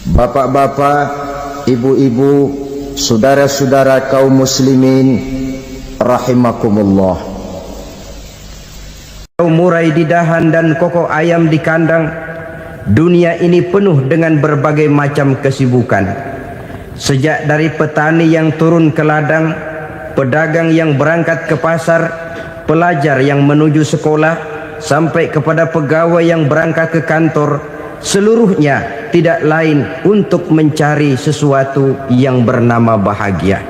Bapak-bapak, ibu-ibu, saudara-saudara kaum muslimin rahimakumullah. Murai di dahan dan koko ayam di kandang, dunia ini penuh dengan berbagai macam kesibukan. Sejak dari petani yang turun ke ladang, pedagang yang berangkat ke pasar, pelajar yang menuju sekolah, sampai kepada pegawai yang berangkat ke kantor, seluruhnya tidak lain untuk mencari sesuatu yang bernama bahagia.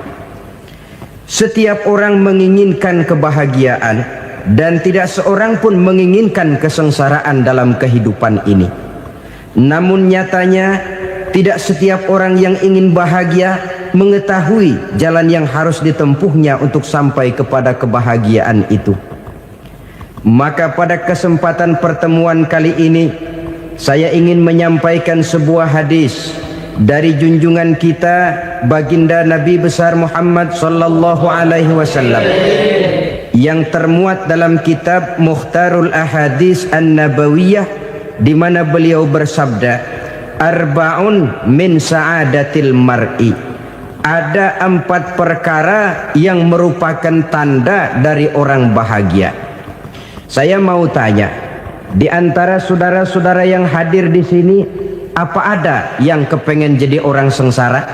Setiap orang menginginkan kebahagiaan, dan tidak seorang pun menginginkan kesengsaraan dalam kehidupan ini. Namun nyatanya tidak setiap orang yang ingin bahagia mengetahui jalan yang harus ditempuhnya untuk sampai kepada kebahagiaan itu. Maka pada kesempatan pertemuan kali ini, saya ingin menyampaikan sebuah hadis dari junjungan kita baginda Nabi besar Muhammad sallallahu alaihi wasallam yang termuat dalam kitab Mukhtarul Ahadits An-Nabawiyah, di mana beliau bersabda, arba'un min sa'adatil mar'i. Ada 4 perkara yang merupakan tanda dari orang bahagia. Saya mau tanya, di antara saudara-saudara yang hadir di sini, apa ada yang kepengen jadi orang sengsara?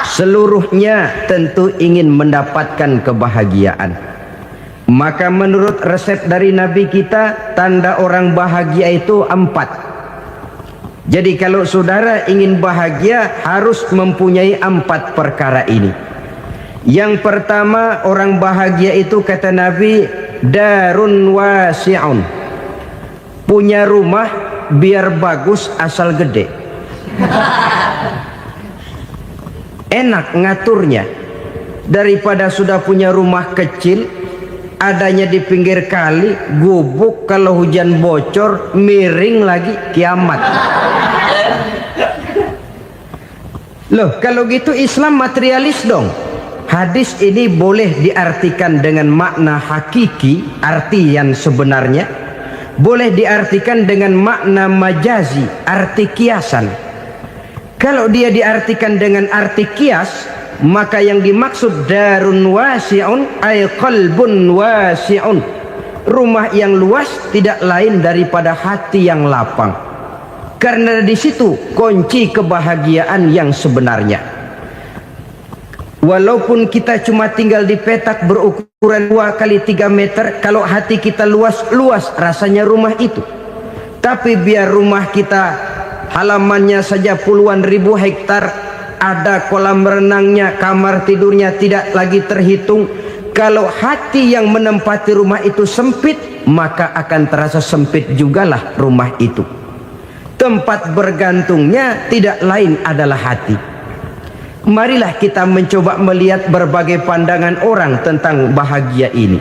Seluruhnya tentu ingin mendapatkan kebahagiaan. Maka menurut resep dari Nabi kita, tanda orang bahagia itu 4. Jadi kalau saudara ingin bahagia, harus mempunyai 4 perkara ini. Yang pertama, orang bahagia itu kata Nabi, darun wasi'un. Punya rumah biar bagus asal gede. Enak ngaturnya, daripada sudah punya rumah kecil, adanya di pinggir kali, gubuk, kalau hujan bocor, miring lagi, kiamat. Loh, kalau gitu Islam materialis dong. Hadis ini boleh diartikan dengan makna hakiki, arti yang sebenarnya, boleh diartikan dengan makna majazi, arti kiasan. Kalau dia diartikan dengan arti kias, maka yang dimaksud darun wasi'un ay qalbun wasi'un. Rumah yang luas tidak lain daripada hati yang lapang. Karena di situ kunci kebahagiaan yang sebenarnya. Walaupun kita cuma tinggal di petak berukuran 2 kali 3 meter, kalau hati kita luas rasanya rumah itu. Tapi biar rumah kita halamannya saja puluhan ribu hektar, ada kolam renangnya, kamar tidurnya tidak lagi terhitung. Kalau hati yang menempati rumah itu sempit, maka akan terasa sempit jugalah rumah itu. Tempat bergantungnya tidak lain adalah hati. Marilah kita mencoba melihat berbagai pandangan orang tentang bahagia ini.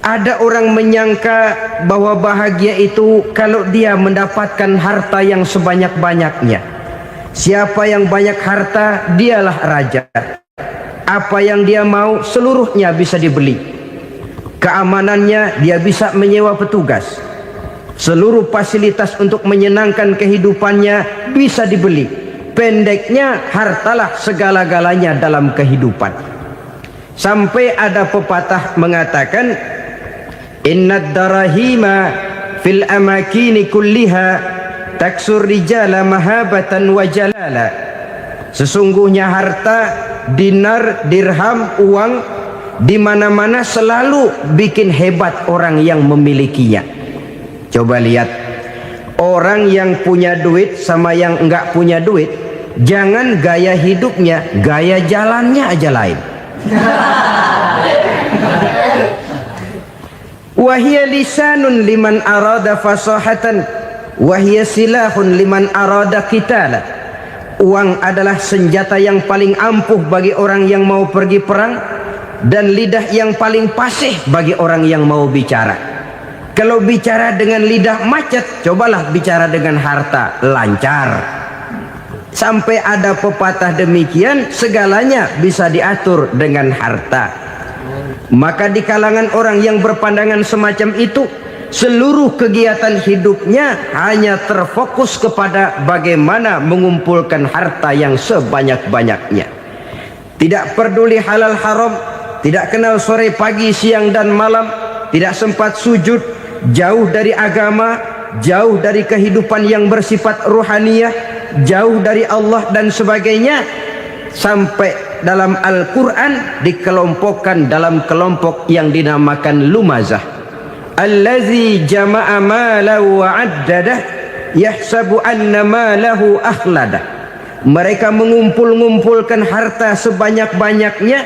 Ada orang menyangka bahwa bahagia itu kalau dia mendapatkan harta yang sebanyak-banyaknya. Siapa yang banyak harta, dialah raja. Apa yang dia mau, seluruhnya bisa dibeli. Keamanannya, dia bisa menyewa petugas. Seluruh fasilitas untuk menyenangkan kehidupannya bisa dibeli. Pendeknya, hartalah segala-galanya dalam kehidupan. Sampai ada pepatah mengatakan, innad darahima fil amakini kulliha taksur rijala mahabatan wa jalala. Sesungguhnya harta, dinar, dirham, uang, di mana-mana selalu bikin hebat orang yang memilikinya. Coba lihat, orang yang punya duit sama yang enggak punya duit, jangan gaya hidupnya, gaya jalannya aja lain. Wahia lisanun liman arada fasahatan, wahia silahun liman arada qitala. Uang adalah senjata yang paling ampuh bagi orang yang mau pergi perang, dan lidah yang paling fasih bagi orang yang mau bicara. Kalau bicara dengan lidah macet, cobalah bicara dengan harta, lancar. Sampai ada pepatah demikian, segalanya bisa diatur dengan harta. Maka di kalangan orang yang berpandangan semacam itu, seluruh kegiatan hidupnya hanya terfokus kepada bagaimana mengumpulkan harta yang sebanyak-banyaknya. Tidak peduli halal haram, tidak kenal sore pagi siang dan malam, tidak sempat sujud, jauh dari agama, jauh dari kehidupan yang bersifat ruhaniyah, jauh dari Allah dan sebagainya. Sampai dalam Al-Quran dikelompokkan dalam kelompok yang dinamakan lumazah. Allazi jama'a malahu wa 'addadah yahsabu anna malahu akhladah. Mereka mengumpulkan harta sebanyak-banyaknya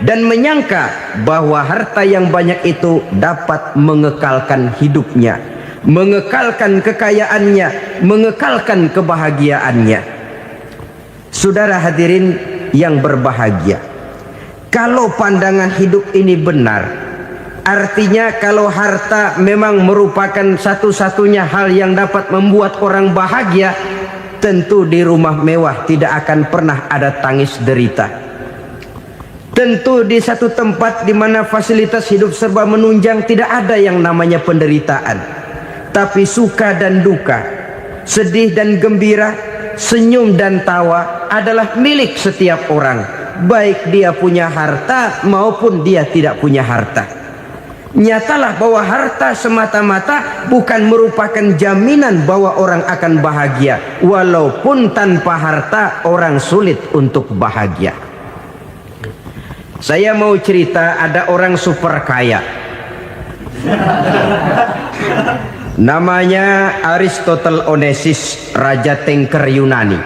dan menyangka bahwa harta yang banyak itu dapat mengekalkan hidupnya, mengekalkan kekayaannya, mengekalkan kebahagiaannya. Saudara hadirin yang berbahagia, kalau pandangan hidup ini benar, artinya kalau harta memang merupakan satu-satunya hal yang dapat membuat orang bahagia, tentu di rumah mewah tidak akan pernah ada tangis derita. Tentu di satu tempat di mana fasilitas hidup serba menunjang tidak ada yang namanya penderitaan. Tapi suka dan duka, sedih dan gembira, senyum dan tawa adalah milik setiap orang, baik dia punya harta maupun dia tidak punya harta. Nyatalah bahwa harta semata-mata bukan merupakan jaminan bahwa orang akan bahagia, walaupun tanpa harta orang sulit untuk bahagia. Saya mau cerita, ada orang super kaya, namanya Aristotle Onesimus, raja tanker Yunani.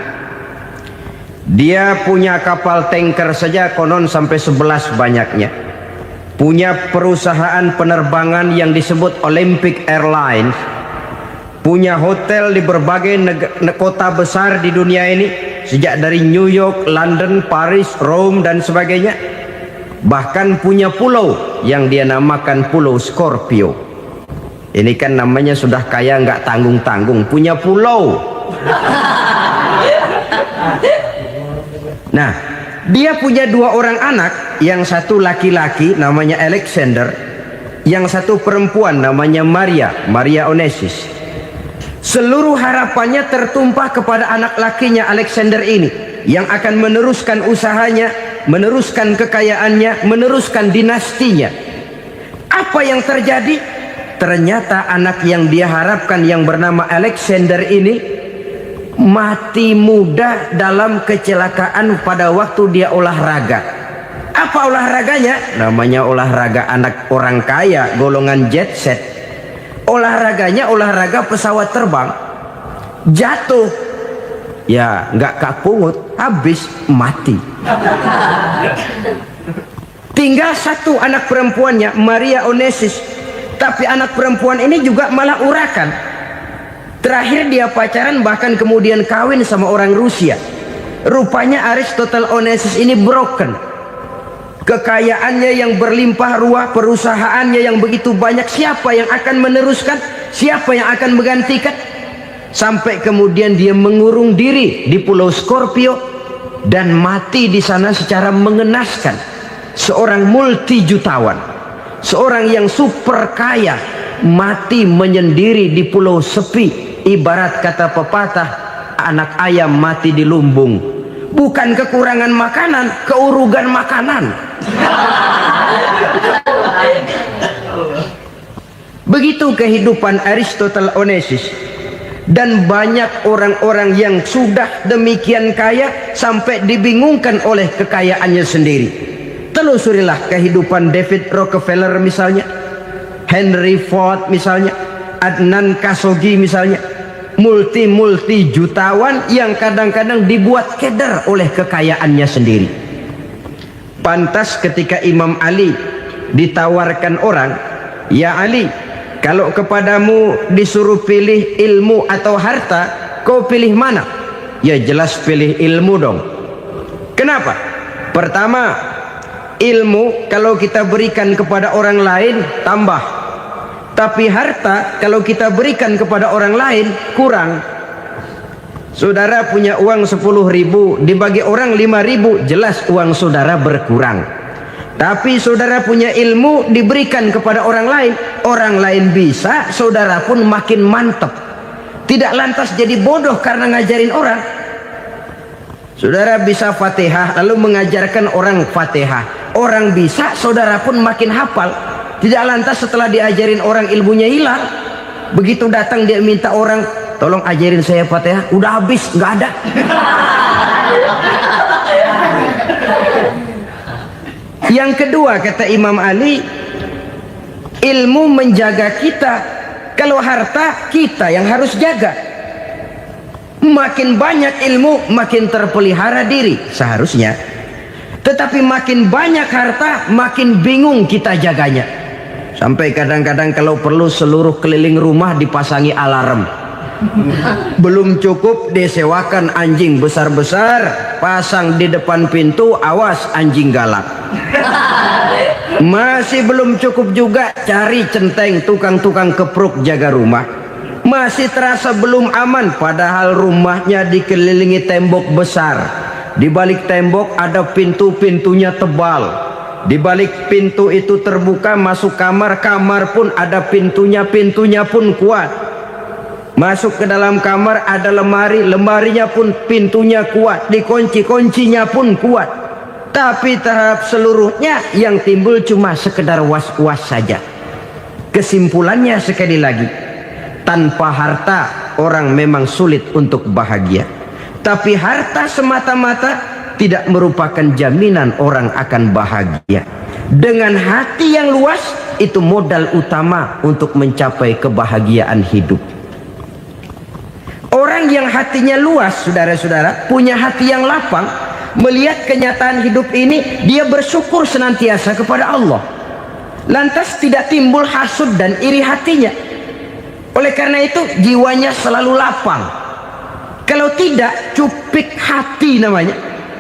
Dia punya kapal tanker saja konon sampai 11 banyaknya. Punya perusahaan penerbangan yang disebut Olympic Airlines. Punya hotel di berbagai kota besar di dunia ini, sejak dari New York, London, Paris, Rome dan sebagainya. Bahkan punya pulau yang dia namakan Pulau Scorpio. Ini kan namanya sudah kaya nggak tanggung-tanggung, punya pulau. Nah, dia punya 2 orang anak, yang satu laki-laki namanya Alexander, yang satu perempuan namanya Maria Onesimus. Seluruh harapannya tertumpah kepada anak lakinya Alexander ini, yang akan meneruskan usahanya, meneruskan kekayaannya, meneruskan dinastinya. Apa yang terjadi? Ternyata anak yang dia harapkan yang bernama Alexander ini mati muda dalam kecelakaan pada waktu dia olahraga. Apa olahraganya? Namanya olahraga anak orang kaya, golongan jet set. Olahraganya olahraga pesawat terbang. Jatuh, ya nggak kapungut, habis mati. Tinggal satu anak perempuannya, Maria Onesimus. Tapi anak perempuan ini juga malah urakan. Terakhir dia pacaran, bahkan kemudian kawin sama orang Rusia. Rupanya Aristotle Onesimus ini broken. Kekayaannya yang berlimpah ruah, perusahaannya yang begitu banyak, siapa yang akan meneruskan? Siapa yang akan menggantikan? Sampai kemudian dia mengurung diri di Pulau Scorpio dan mati di sana secara mengenaskan. Seorang multi jutawan, seorang yang super kaya, mati menyendiri di pulau sepi. Ibarat kata pepatah, anak ayam mati di lumbung. Bukan kekurangan makanan, keurugan makanan. Begitu kehidupan Aristotle Onesimus. Dan banyak orang-orang yang sudah demikian kaya sampai dibingungkan oleh kekayaannya sendiri. Telusurilah kehidupan David Rockefeller misalnya, Henry Ford misalnya, Adnan Khashoggi misalnya. Multi jutawan yang kadang-kadang dibuat keder oleh kekayaannya sendiri. Pantas ketika Imam Ali ditawarkan orang, "Ya Ali, kalau kepadamu disuruh pilih ilmu atau harta, kau pilih mana?" Ya jelas pilih ilmu dong. Kenapa? Pertama, ilmu kalau kita berikan kepada orang lain tambah. Tapi harta kalau kita berikan kepada orang lain kurang. Saudara punya uang 10.000, dibagi orang 5.000, jelas uang saudara berkurang. Tapi saudara punya ilmu diberikan kepada orang lain bisa, saudara pun makin mantap. Tidak lantas jadi bodoh karena ngajarin orang. Saudara bisa Fatihah lalu mengajarkan orang Fatihah. Orang bisa, saudara pun makin hafal. Tidak lantas setelah diajarin orang ilmunya hilang. Begitu datang dia minta orang, tolong ajarin saya Fatihah, udah habis, nggak ada. Yang kedua kata Imam Ali, ilmu menjaga kita. Kalau harta kita yang harus jaga. Makin banyak ilmu makin terpelihara diri seharusnya. Tetapi makin banyak harta makin bingung kita jaganya. Sampai kadang-kadang kalau perlu seluruh keliling rumah dipasangi alarm. Belum cukup disewakan anjing besar-besar, pasang di depan pintu, awas anjing galak. Masih belum cukup juga cari centeng tukang-tukang kepruk jaga rumah. Masih terasa belum aman, padahal rumahnya dikelilingi tembok besar. Di balik tembok ada pintu-pintunya tebal. Di balik pintu itu terbuka masuk kamar, kamar pun ada pintunya, pintunya pun kuat. Masuk ke dalam kamar ada lemari, lemarinya pun pintunya kuat, dikunci, kuncinya pun kuat. Tapi terhadap seluruhnya yang timbul cuma sekedar was-was saja. Kesimpulannya sekali lagi, tanpa harta orang memang sulit untuk bahagia. Tapi harta semata-mata tidak merupakan jaminan orang akan bahagia. Dengan hati yang luas, itu modal utama untuk mencapai kebahagiaan hidup. Orang yang hatinya luas, saudara-saudara, punya hati yang lapang, melihat kenyataan hidup ini, dia bersyukur senantiasa kepada Allah. Lantas tidak timbul hasud dan iri hatinya. Oleh karena itu jiwanya selalu lapang. Kalau tidak, cupik hati namanya,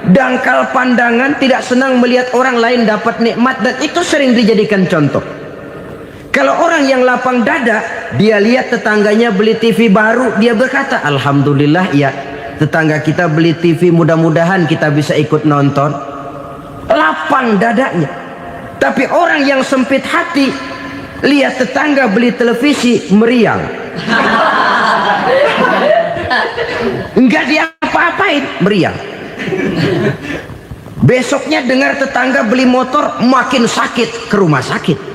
dangkal pandangan, tidak senang melihat orang lain dapat nikmat, dan itu sering dijadikan contoh. Kalau orang yang lapang dada, dia lihat tetangganya beli TV baru, dia berkata, alhamdulillah ya, tetangga kita beli TV, mudah-mudahan kita bisa ikut nonton. Lapang dadanya. Tapi orang yang sempit hati, lihat tetangga beli televisi, meriang. Enggak diapa-apain, meriang. Besoknya dengar tetangga beli motor, makin sakit, ke rumah sakit.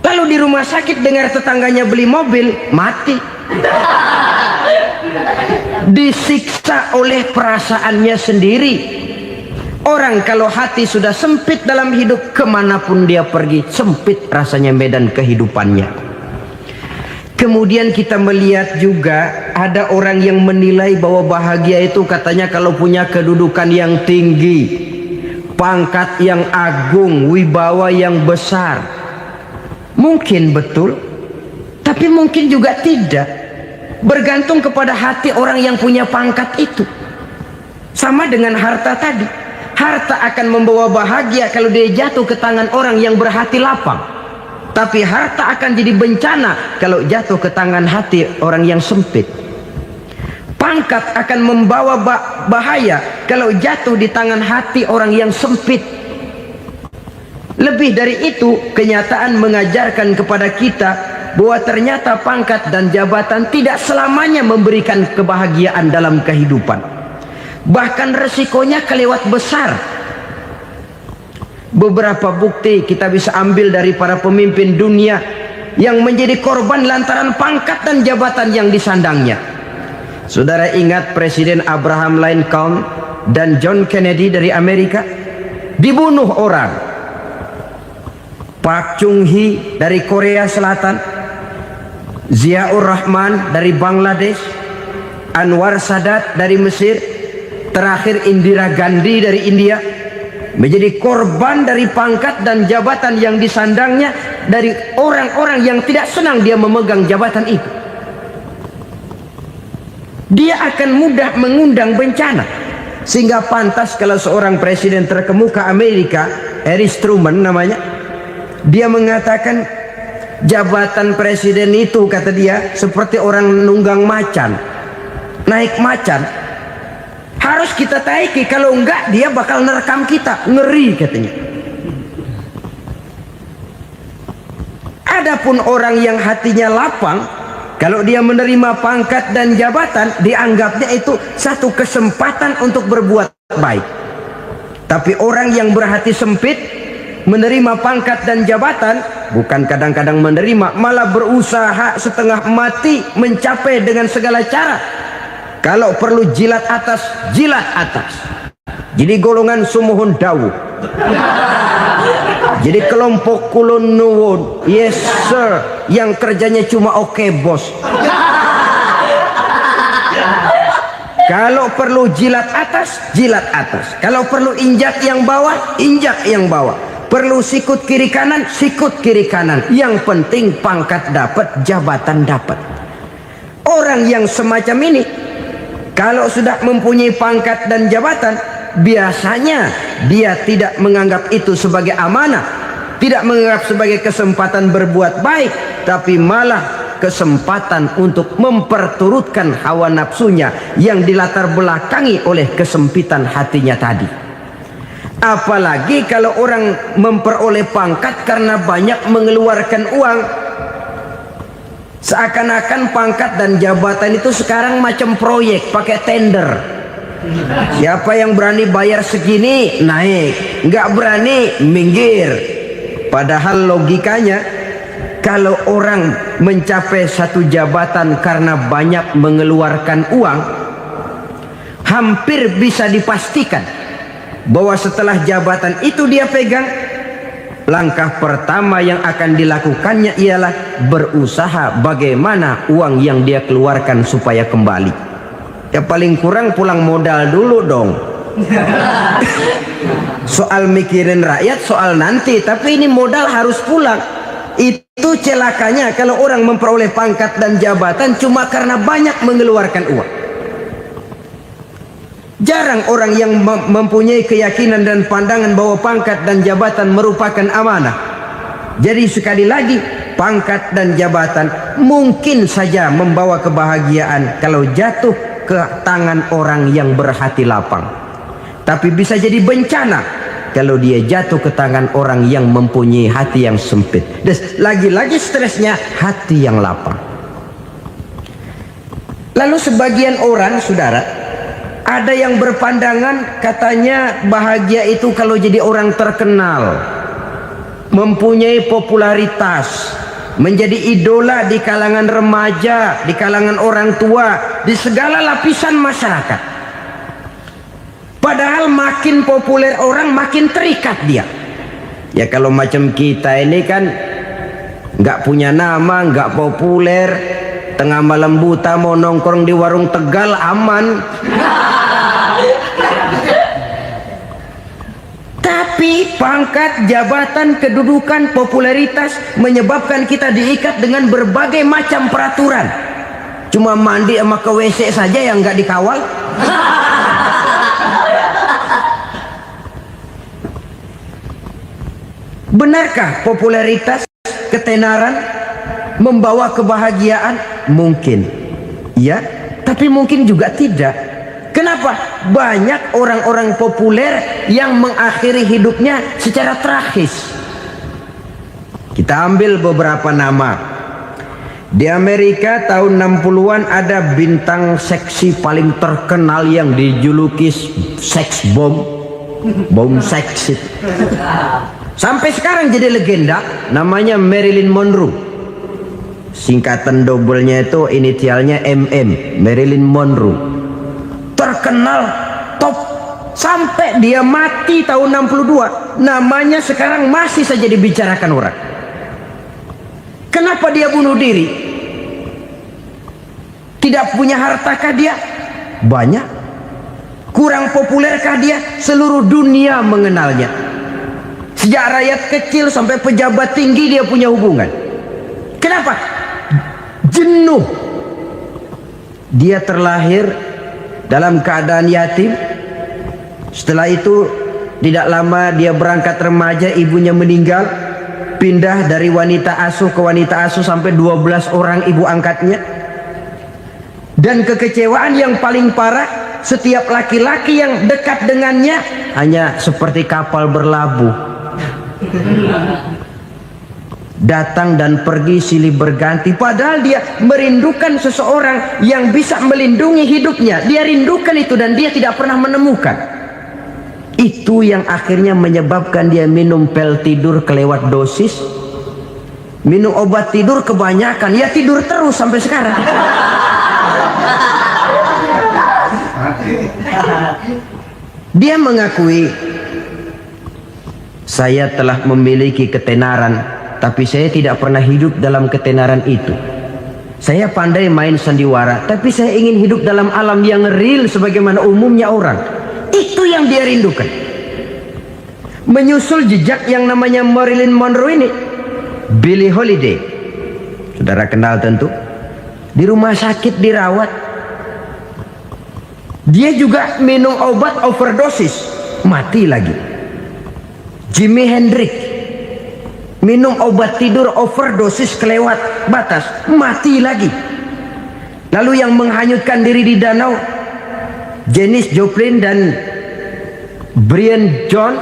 Lalu di rumah sakit dengar tetangganya beli mobil, mati. Disiksa oleh perasaannya sendiri. Orang kalau hati sudah sempit dalam hidup, kemanapun dia pergi, sempit rasanya medan kehidupannya. Kemudian kita melihat juga ada orang yang menilai bahwa bahagia itu katanya kalau punya kedudukan yang tinggi, pangkat yang agung, wibawa yang besar. Mungkin betul, tapi mungkin juga tidak. Bergantung kepada hati orang yang punya pangkat itu. Sama dengan harta tadi. Harta akan membawa bahagia kalau dia jatuh ke tangan orang yang berhati lapang. Tapi harta akan jadi bencana kalau jatuh ke tangan hati orang yang sempit. Pangkat akan membawa bahaya kalau jatuh di tangan hati orang yang sempit. Lebih dari itu, kenyataan mengajarkan kepada kita bahwa ternyata pangkat dan jabatan tidak selamanya memberikan kebahagiaan dalam kehidupan. Bahkan resikonya kelewat besar. Beberapa bukti kita bisa ambil dari para pemimpin dunia yang menjadi korban lantaran pangkat dan jabatan yang disandangnya. Saudara ingat Presiden Abraham Lincoln dan John Kennedy dari Amerika? Dibunuh orang. Park Chung-hee dari Korea Selatan, Ziaur Rahman dari Bangladesh, Anwar Sadat dari Mesir, terakhir Indira Gandhi dari India, menjadi korban dari pangkat dan jabatan yang disandangnya dari orang-orang yang tidak senang dia memegang jabatan itu. Dia akan mudah mengundang bencana. Sehingga pantas kalau seorang presiden terkemuka Amerika, Harry Truman namanya, dia mengatakan jabatan presiden itu, kata dia, seperti orang nunggang macan. Naik macan, Harus kita taiki, kalau enggak dia bakal nerekam kita. Ngeri katanya. Adapun orang yang hatinya lapang, kalau dia menerima pangkat dan jabatan, dianggapnya itu satu kesempatan untuk berbuat baik. Tapi orang yang berhati sempit, menerima pangkat dan jabatan, bukan kadang-kadang menerima, malah berusaha setengah mati mencapai dengan segala cara. Kalau perlu jilat atas, jilat atas. Jadi golongan sumuhun dawu. Jadi kelompok kulon nuwun, yes sir, yang kerjanya cuma oke bos. Kalau perlu jilat atas, jilat atas. Kalau perlu injak yang bawah, injak yang bawah. Perlu sikut kiri kanan, sikut kiri kanan. Yang penting pangkat dapat, jabatan dapat. Orang yang semacam ini, kalau sudah mempunyai pangkat dan jabatan, biasanya dia tidak menganggap itu sebagai amanah, tidak menganggap sebagai kesempatan berbuat baik, tapi malah kesempatan untuk memperturutkan hawa nafsunya yang dilatar belakangi oleh kesempitan hatinya tadi. Apalagi kalau orang memperoleh pangkat karena banyak mengeluarkan uang, seakan-akan pangkat dan jabatan itu sekarang macam proyek pakai tender. Siapa yang berani bayar segini naik, nggak berani minggir. Padahal logikanya, kalau orang mencapai satu jabatan karena banyak mengeluarkan uang, hampir bisa dipastikan bahwa setelah jabatan itu dia pegang, langkah pertama yang akan dilakukannya ialah berusaha bagaimana uang yang dia keluarkan supaya kembali. Ya paling kurang pulang modal dulu dong. Soal mikirin rakyat soal nanti, tapi ini modal harus pulang. Itu celakanya kalau orang memperoleh pangkat dan jabatan cuma karena banyak mengeluarkan uang. Jarang orang yang mempunyai keyakinan dan pandangan bahwa pangkat dan jabatan merupakan amanah. Jadi sekali lagi, pangkat dan jabatan mungkin saja membawa kebahagiaan kalau jatuh ke tangan orang yang berhati lapang. Tapi bisa jadi bencana kalau dia jatuh ke tangan orang yang mempunyai hati yang sempit. Dan lagi-lagi stresnya hati yang lapang. Lalu sebagian orang, saudara, ada yang berpandangan katanya bahagia itu kalau jadi orang terkenal, mempunyai popularitas, menjadi idola di kalangan remaja, di kalangan orang tua, di segala lapisan masyarakat. Padahal makin populer orang makin terikat dia. Ya kalau macam kita ini kan nggak punya nama, nggak populer, tengah malam buta mau nongkrong di warung Tegal aman. Tapi pangkat, jabatan, kedudukan, popularitas menyebabkan kita diikat dengan berbagai macam peraturan. Cuma mandi sama ke WC saja yang nggak dikawal. Benarkah popularitas, ketenaran membawa kebahagiaan? Mungkin ya, tapi mungkin juga tidak. Kenapa? Banyak orang-orang populer yang mengakhiri hidupnya secara tragis. Kita ambil beberapa nama. Di Amerika tahun 60-an ada bintang seksi paling terkenal yang dijuluki seks bom, bom seks. Sampai sekarang jadi legenda, namanya Marilyn Monroe. Singkatan doublenya itu inisialnya MM, Marilyn Monroe. Terkenal top sampai dia mati tahun 62, namanya sekarang masih saja dibicarakan orang. Kenapa dia bunuh diri? Tidak punya hartakah dia? Banyak. Kurang populerkah dia? Seluruh dunia mengenalnya. Sejak rakyat kecil sampai pejabat tinggi dia punya hubungan. Kenapa? Jenuh. Dia terlahir dalam keadaan yatim. Setelah itu tidak lama dia berangkat remaja, ibunya meninggal. Pindah dari wanita asuh ke wanita asuh sampai 12 orang ibu angkatnya. Dan kekecewaan yang paling parah, setiap laki-laki yang dekat dengannya hanya seperti kapal berlabuh, datang dan pergi silih berganti, padahal dia merindukan seseorang yang bisa melindungi hidupnya. Dia rindukan itu dan dia tidak pernah menemukan. Itu yang akhirnya menyebabkan dia minum pil tidur kelewat dosis, minum obat tidur kebanyakan, ya tidur terus sampai sekarang. Dia mengakui, saya telah memiliki ketenaran, tapi saya tidak pernah hidup dalam ketenaran itu. Saya pandai main sandiwara, tapi saya ingin hidup dalam alam yang real sebagaimana umumnya orang. Itu yang dia rindukan. Menyusul jejak yang namanya Marilyn Monroe ini, Billie Holiday, saudara kenal tentu, di rumah sakit dirawat. Dia juga minum obat overdosis, mati lagi. Jimi Hendrix minum obat tidur overdosis kelewat batas, mati lagi. Lalu yang menghanyutkan diri di danau, Janis Joplin dan Brian Jones.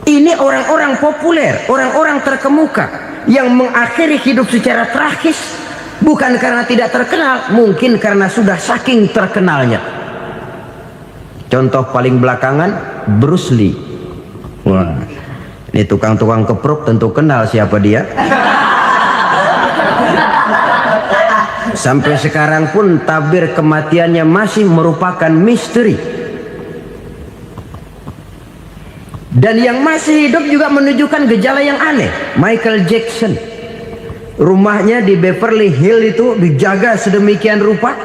Ini orang-orang populer, orang-orang terkemuka yang mengakhiri hidup secara tragis, bukan karena tidak terkenal, mungkin karena sudah saking terkenalnya. Contoh paling belakangan, Bruce Lee. Wah, ini tukang-tukang keprok tentu kenal siapa dia. Sampai sekarang pun tabir kematiannya masih merupakan misteri. Dan yang masih hidup juga menunjukkan gejala yang aneh. Michael Jackson, rumahnya di Beverly Hills itu dijaga sedemikian rupa,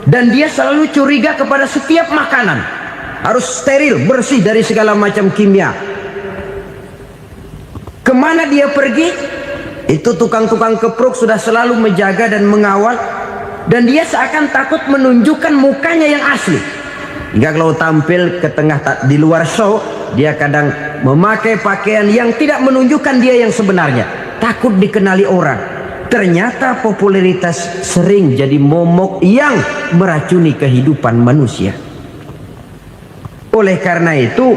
dan dia selalu curiga kepada setiap makanan harus steril, bersih dari segala macam kimia. Kemana dia pergi, itu tukang-tukang keprok sudah selalu menjaga dan mengawal, dan dia seakan takut menunjukkan mukanya yang asli. Hingga kalau tampil ke tengah di luar show, dia kadang memakai pakaian yang tidak menunjukkan dia yang sebenarnya, takut dikenali orang. Ternyata popularitas sering jadi momok yang meracuni kehidupan manusia. Oleh karena itu,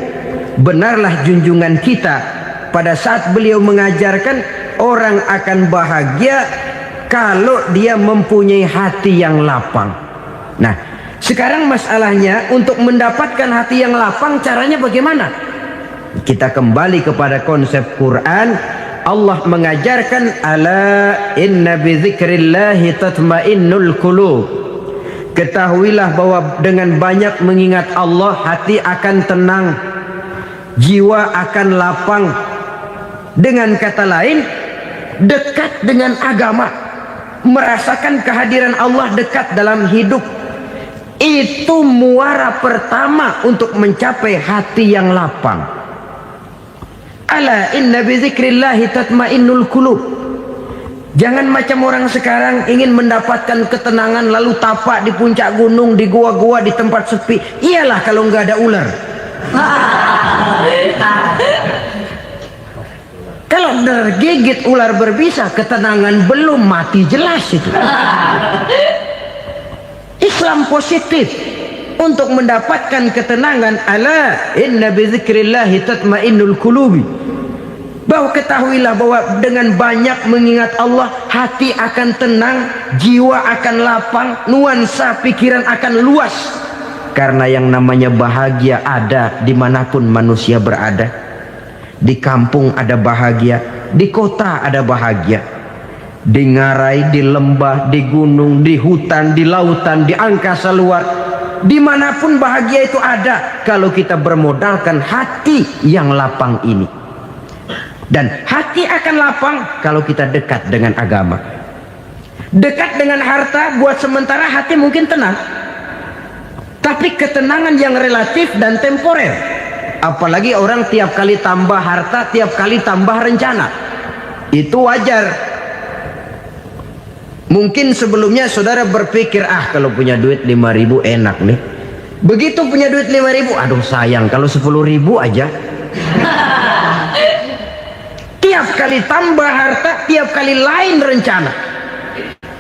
benarlah junjungan kita pada saat beliau mengajarkan orang akan bahagia kalau dia mempunyai hati yang lapang. Nah, sekarang masalahnya untuk mendapatkan hati yang lapang, caranya bagaimana? Kita kembali kepada konsep Quran. Allah mengajarkan, ala inna bi dzikrillahi tatmainnul qulub. Ketahuilah bahwa dengan banyak mengingat Allah, hati akan tenang, jiwa akan lapang. Dengan kata lain, dekat dengan agama, merasakan kehadiran Allah dekat dalam hidup, itu muara pertama untuk mencapai hati yang lapang. Ala inna bi dzikrillahi tatmainnul qulub. Jangan macam orang sekarang ingin mendapatkan ketenangan lalu tapak di puncak gunung, di gua-gua, di tempat sepi. Iyalah kalau nggak ada ular. Kalau tergigit ular berbisa, ketenangan belum, mati jelas itu. Islam positif untuk mendapatkan ketenangan. Ala inna bi dzikrillahi tatmainnul qulubi. Bahwa ketahuilah bahwa dengan banyak mengingat Allah, hati akan tenang, jiwa akan lapang, nuansa pikiran akan luas. Karena yang namanya bahagia ada dimanapun manusia berada. Di kampung ada bahagia, di kota ada bahagia, di ngarai, di lembah, di gunung, di hutan, di lautan, di angkasa luar, dimanapun bahagia itu ada kalau kita bermodalkan hati yang lapang ini. Dan hati akan lapang kalau kita dekat dengan agama. Dekat dengan harta buat sementara hati mungkin tenang, tapi ketenangan yang relatif dan temporer. Apalagi orang tiap kali tambah harta, tiap kali tambah rencana, itu wajar. Mungkin sebelumnya saudara berpikir, kalau punya duit 5.000 enak nih. Begitu punya duit 5.000, aduh sayang kalau 10.000 aja. Tiap kali tambah harta, tiap kali lain rencana.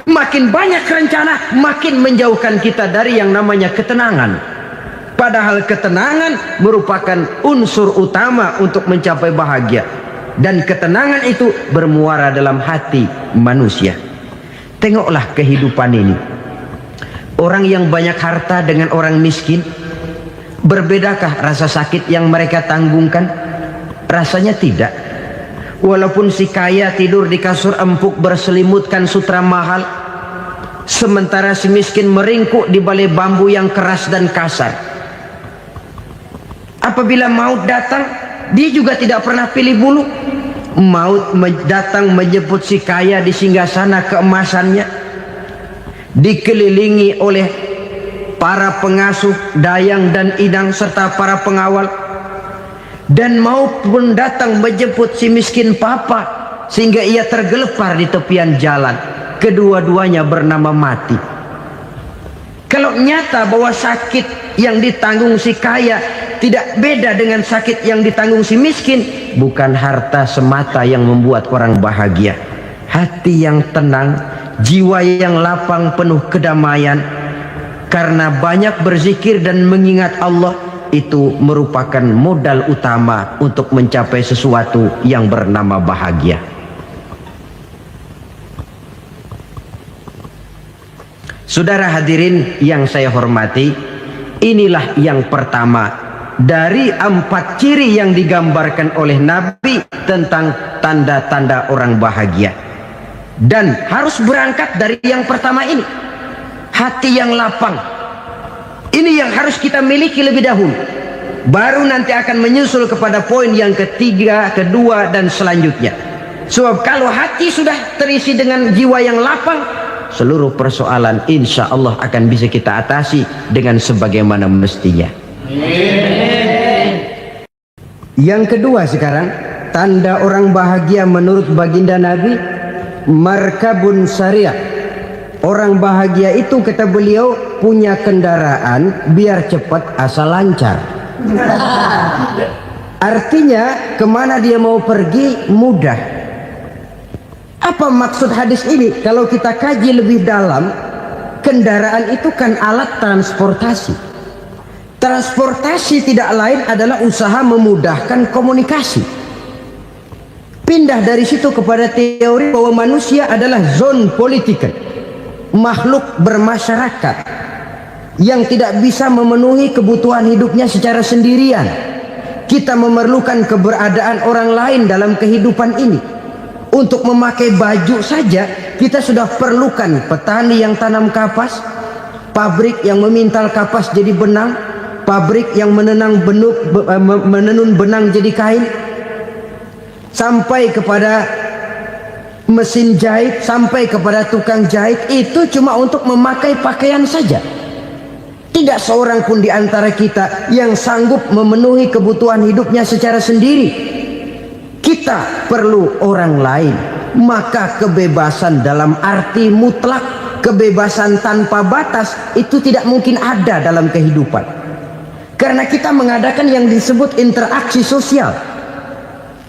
Makin banyak rencana, makin menjauhkan kita dari yang namanya ketenangan. Padahal ketenangan merupakan unsur utama untuk mencapai bahagia. Dan ketenangan itu bermuara dalam hati manusia. Tengoklah kehidupan ini. Orang yang banyak harta dengan orang miskin, berbedakah rasa sakit yang mereka tanggungkan? Rasanya tidak. Walaupun si kaya tidur di kasur empuk berselimutkan sutra mahal, sementara si miskin meringkuk di balai bambu yang keras dan kasar. Apabila maut datang, dia juga tidak pernah pilih bulu. Maut datang menjemput si kaya di singgasana keemasannya, dikelilingi oleh para pengasuh, dayang dan idang serta para pengawal. Dan maupun datang menjemput si miskin papa sehingga ia tergelepar di tepian jalan. Kedua-duanya bernama mati. Kalau nyata bahwa sakit yang ditanggung si kaya tidak beda dengan sakit yang ditanggung si miskin, bukan harta semata yang membuat orang bahagia. Hati yang tenang, jiwa yang lapang penuh kedamaian karena banyak berzikir dan mengingat Allah, itu merupakan modal utama untuk mencapai sesuatu yang bernama bahagia. Saudara hadirin yang saya hormati, inilah yang pertama dari 4 ciri yang digambarkan oleh Nabi tentang tanda-tanda orang bahagia. Dan harus berangkat dari yang pertama ini, hati yang lapang. Ini yang harus kita miliki lebih dahulu, baru nanti akan menyusul kepada poin yang ketiga, kedua dan selanjutnya. Sebab kalau hati sudah terisi dengan jiwa yang lapang, seluruh persoalan insya Allah akan bisa kita atasi dengan sebagaimana mestinya. Yang kedua sekarang, tanda orang bahagia menurut baginda Nabi, markabun syariah. Orang bahagia itu, kata beliau, punya kendaraan biar cepat asal lancar. Artinya kemana dia mau pergi mudah. Apa maksud hadis ini? Kalau kita kaji lebih dalam, kendaraan itu kan alat transportasi. Transportasi tidak lain adalah usaha memudahkan komunikasi. Pindah dari situ kepada teori bahwa manusia adalah zon political, makhluk bermasyarakat yang tidak bisa memenuhi kebutuhan hidupnya secara sendirian. Kita memerlukan keberadaan orang lain dalam kehidupan ini. Untuk memakai baju saja kita sudah perlukan petani yang tanam kapas, pabrik yang memintal kapas jadi benang, pabrik yang menenun benang jadi kain, sampai kepada mesin jahit, sampai kepada tukang jahit. Itu cuma untuk memakai pakaian saja. Tidak seorang pun di antara kita yang sanggup memenuhi kebutuhan hidupnya secara sendiri. Kita perlu orang lain. Maka kebebasan dalam arti mutlak, kebebasan tanpa batas, itu tidak mungkin ada dalam kehidupan. Karena kita mengadakan yang disebut interaksi sosial.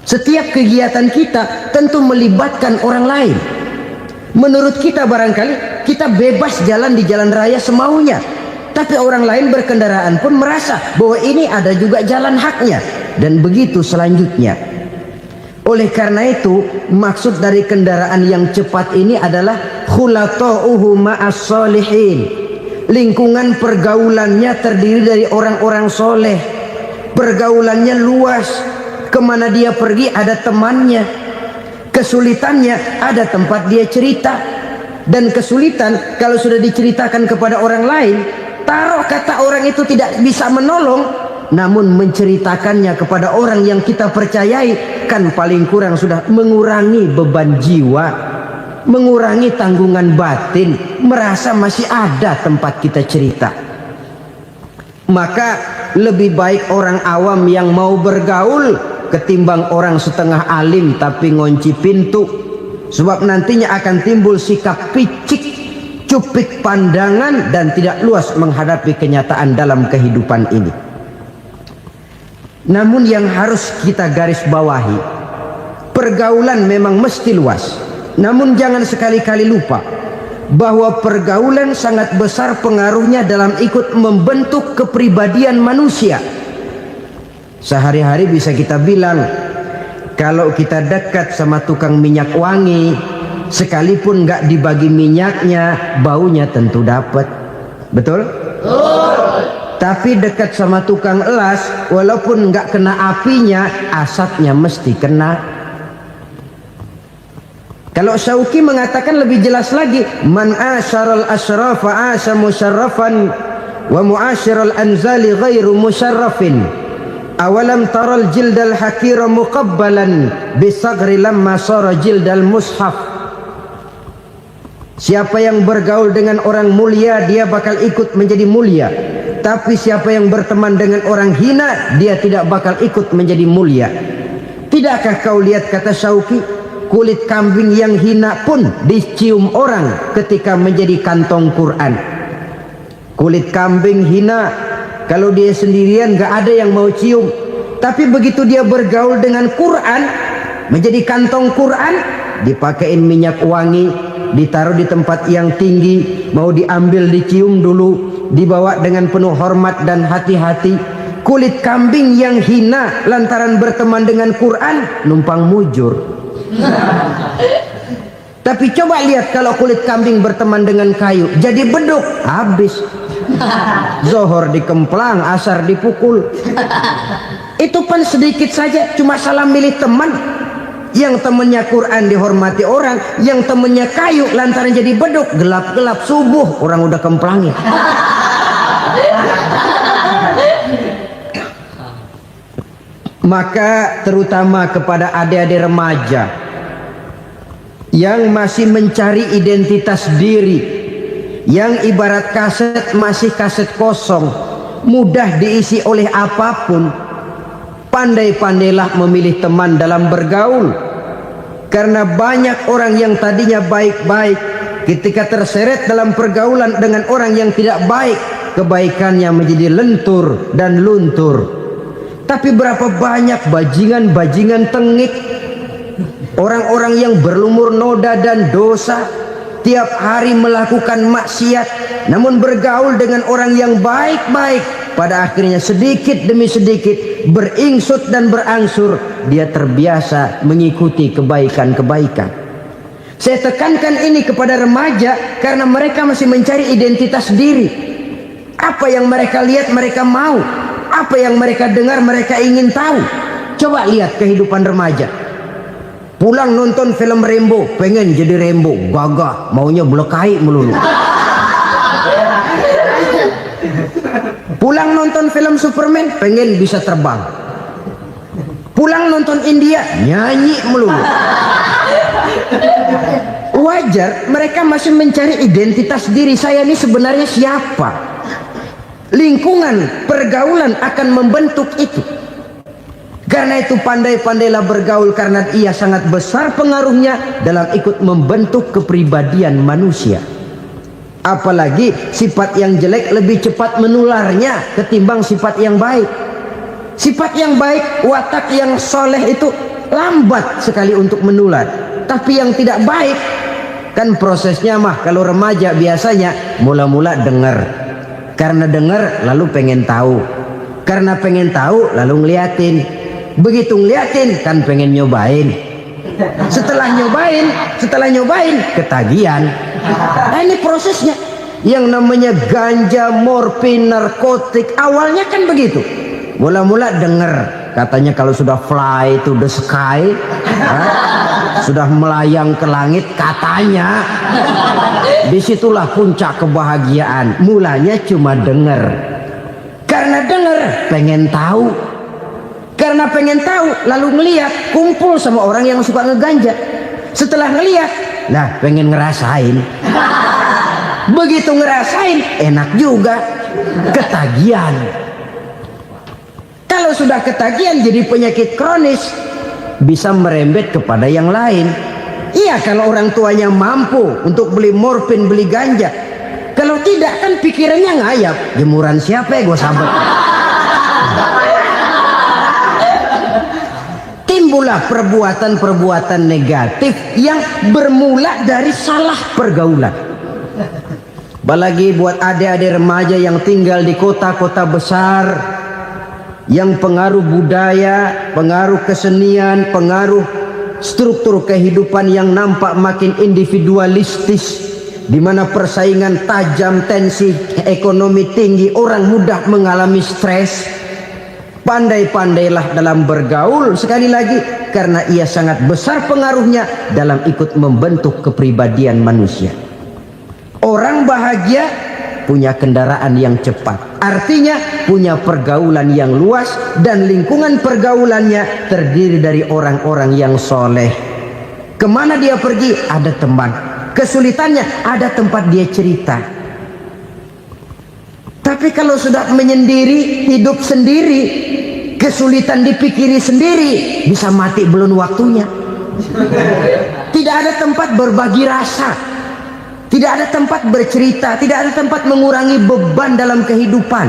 Setiap kegiatan kita tentu melibatkan orang lain. Menurut kita barangkali kita bebas jalan di jalan raya semaunya, tapi orang lain berkendaraan pun merasa bahwa ini ada juga jalan haknya, dan begitu selanjutnya. Oleh karena itu, maksud dari kendaraan yang cepat ini adalah khulata'uhu ma'as solihin. Lingkungan pergaulannya terdiri dari orang-orang soleh. Pergaulannya luas. Kemana dia pergi ada temannya. Kesulitannya ada tempat dia cerita. Dan kesulitan kalau sudah diceritakan kepada orang lain, taruh kata orang itu tidak bisa menolong, namun menceritakannya kepada orang yang kita percayai, kan paling kurang sudah mengurangi beban jiwa, mengurangi tanggungan batin, merasa masih ada tempat kita cerita. Maka lebih baik orang awam yang mau bergaul ketimbang orang setengah alim tapi ngunci pintu. Sebab nantinya akan timbul sikap picik, cupik pandangan, dan tidak luas menghadapi kenyataan dalam kehidupan ini. Namun yang harus kita garis bawahi, pergaulan memang mesti luas. Namun jangan sekali-kali lupa bahwa pergaulan sangat besar pengaruhnya dalam ikut membentuk kepribadian manusia. Sehari-hari bisa kita bilang, kalau kita dekat sama tukang minyak wangi, sekalipun nggak dibagi minyaknya, baunya tentu dapat. Betul? Tapi dekat sama tukang elas, walaupun nggak kena apinya, asapnya mesti kena. Kalau Syauqi mengatakan lebih jelas lagi, man asyaral asyrafa asa musyarrafan wa muasyiral anzali ghairu musyarrafin. Awalam taral jildal hakira muqabbalan bisagri lamma sara jildal mushaf. Siapa yang bergaul dengan orang mulia, dia bakal ikut menjadi mulia. Tapi siapa yang berteman dengan orang hina, dia tidak bakal ikut menjadi mulia. Tidakkah kau lihat, kata Syauqi, kulit kambing yang hina pun dicium orang ketika menjadi kantong Quran. Kulit kambing hina, kalau dia sendirian gak ada yang mau cium. Tapi begitu dia bergaul dengan Quran, menjadi kantong Quran, dipakein minyak wangi, ditaruh di tempat yang tinggi, mau diambil dicium dulu, dibawa dengan penuh hormat dan hati-hati. Kulit kambing yang hina lantaran berteman dengan Quran, numpang mujur. Tapi coba lihat kalau kulit kambing berteman dengan kayu, jadi beduk, habis. Zohor dikemplang, asar dipukul. Itu pun sedikit saja, cuma salah milih teman. Yang temannya Quran dihormati orang, yang temannya kayu lantaran jadi beduk, gelap-gelap subuh orang udah kemplangin. Maka terutama kepada adik-adik remaja yang masih mencari identitas diri, yang ibarat kaset masih kaset kosong, mudah diisi oleh apapun, pandai-pandailah memilih teman dalam bergaul. Karena banyak orang yang tadinya baik-baik, ketika terseret dalam pergaulan dengan orang yang tidak baik, kebaikannya menjadi lentur dan luntur. Tapi berapa banyak bajingan-bajingan tengik, orang-orang yang berlumur noda dan dosa, tiap hari melakukan maksiat, namun bergaul dengan orang yang baik-baik, pada akhirnya sedikit demi sedikit beringsut dan berangsur dia terbiasa mengikuti kebaikan-kebaikan. Saya tekankan ini kepada remaja karena mereka masih mencari identitas diri. Apa yang mereka lihat mereka mau, apa yang mereka dengar mereka ingin tahu. Coba lihat kehidupan remaja. Pulang nonton film Rambo, pengen jadi Rambo, gagah, maunya belekai melulu. Pulang nonton film Superman, pengen bisa terbang. Pulang nonton India, nyanyi melulu. Wajar, mereka masih mencari identitas diri. Saya ini sebenarnya siapa? Lingkungan, pergaulan akan membentuk itu. Karena itu pandai-pandailah bergaul, karena ia sangat besar pengaruhnya dalam ikut membentuk kepribadian manusia. Apalagi sifat yang jelek lebih cepat menularnya ketimbang sifat yang baik. Sifat yang baik, watak yang soleh itu lambat sekali untuk menular. Tapi yang tidak baik, kan prosesnya mah kalau remaja biasanya mula-mula dengar. Karena dengar lalu pengen tahu. Karena pengen tahu lalu ngeliatin. Begitu ngeliatin kan pengen nyobain. Setelah nyobain ketagihan. Nah, ini prosesnya. Yang namanya ganja, morfin, narkotik, awalnya kan begitu. Mula-mula dengar, katanya kalau sudah fly to the sky, sudah melayang ke langit, katanya disitulah puncak kebahagiaan. Mulanya cuma dengar. Karena dengar pengen tahu. Karena pengen tahu lalu ngeliat, kumpul sama orang yang suka ngeganja. Setelah ngeliat, nah pengen ngerasain. Begitu ngerasain enak juga, ketagihan. Kalau sudah ketagihan jadi penyakit kronis, bisa merembet kepada yang lain. Iya, kalau orang tuanya mampu untuk beli morfin, beli ganja. Kalau tidak kan pikirannya ngayap, jemuran siapa ya gue sahabat. Timbullah perbuatan-perbuatan negatif yang bermula dari salah pergaulan. Apalagi buat adik-adik remaja yang tinggal di kota-kota besar, yang pengaruh budaya, pengaruh kesenian, pengaruh struktur kehidupan yang nampak makin individualistis, di mana persaingan tajam, tensi ekonomi tinggi, orang mudah mengalami stres. Pandai-pandailah dalam bergaul, sekali lagi, karena ia sangat besar pengaruhnya dalam ikut membentuk kepribadian manusia. Orang bahagia punya kendaraan yang cepat, artinya punya pergaulan yang luas, dan lingkungan pergaulannya terdiri dari orang-orang yang soleh. Kemana dia pergi ada teman, kesulitannya ada tempat dia cerita. Tapi kalau sudah menyendiri, hidup sendiri, kesulitan dipikiri sendiri, bisa mati belum waktunya. Tidak ada tempat berbagi rasa, tidak ada tempat bercerita, tidak ada tempat mengurangi beban dalam kehidupan.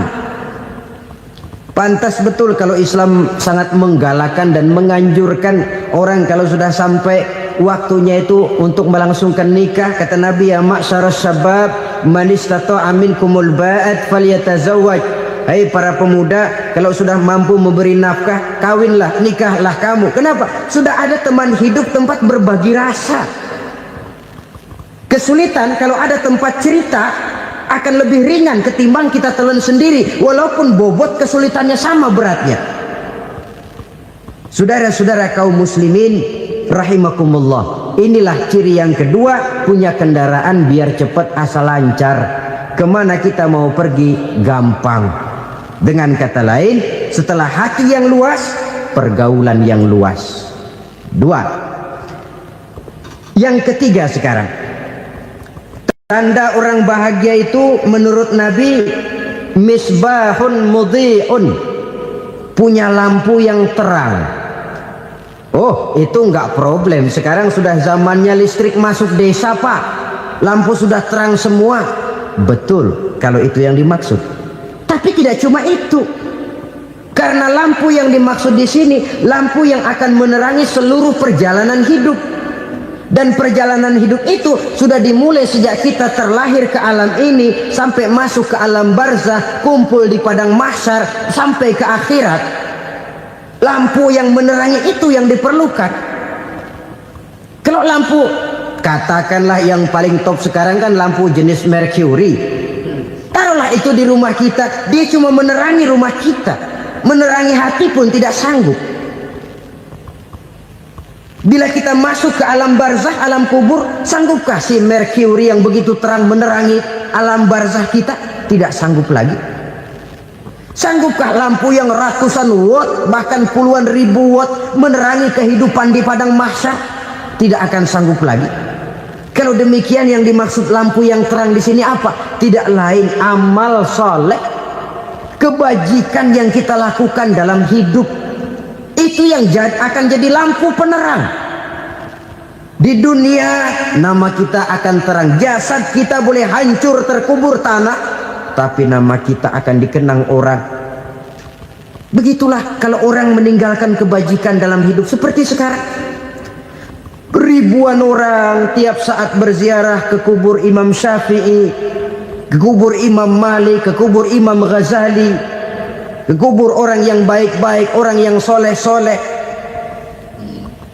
Pantas betul kalau Islam sangat menggalakkan dan menganjurkan orang kalau sudah sampai waktunya itu untuk melangsungkan nikah. Kata Nabi, ya ma'syaras syabab man istata'a minkumul ba'at falyatazawwaj. Hai para pemuda, kalau sudah mampu memberi nafkah, kawinlah, nikahlah kamu. Kenapa? Sudah ada teman hidup, tempat berbagi rasa. Kesulitan kalau ada tempat cerita akan lebih ringan ketimbang kita telan sendiri, walaupun bobot kesulitannya sama beratnya. Saudara-saudara kaum muslimin rahimakumullah, inilah ciri yang kedua, punya kendaraan biar cepat asal lancar. Kemana kita mau pergi gampang. Dengan kata lain, setelah hati yang luas, pergaulan yang luas. Dua. Yang ketiga sekarang, tanda orang bahagia itu menurut Nabi, misbahun mudhi'un, punya lampu yang terang. Oh, itu enggak problem. Sekarang sudah zamannya listrik masuk desa, Pak. Lampu sudah terang semua. Betul, kalau itu yang dimaksud. Tapi tidak cuma itu. Karena lampu yang dimaksud di sini, lampu yang akan menerangi seluruh perjalanan hidup. Dan perjalanan hidup itu sudah dimulai sejak kita terlahir ke alam ini, sampai masuk ke alam barzah, kumpul di padang mahsyar, sampai ke akhirat. Lampu yang menerangi itu yang diperlukan. Kalau lampu, katakanlah yang paling top sekarang kan lampu jenis Mercury. Taruhlah itu di rumah kita, dia cuma menerangi rumah kita, menerangi hati pun tidak sanggup. Bila kita masuk ke alam barzah, alam kubur, sanggupkah si Mercury yang begitu terang menerangi alam barzah kita? Tidak sanggup lagi. Sanggupkah lampu yang ratusan watt, bahkan puluhan ribu watt menerangi kehidupan di padang mahsyar? Tidak akan sanggup lagi. Kalau demikian, yang dimaksud lampu yang terang di sini apa? Tidak lain amal soleh, kebajikan yang kita lakukan dalam hidup. Itu yang akan jadi lampu penerang. Di dunia nama kita akan terang, jasad kita boleh hancur terkubur tanah, tapi nama kita akan dikenang orang. Begitulah kalau orang meninggalkan kebajikan dalam hidup seperti sekarang. Ribuan orang tiap saat berziarah ke kubur Imam Syafi'i, ke kubur Imam Malik, ke kubur Imam Ghazali, ke kubur orang yang baik-baik, orang yang soleh-soleh.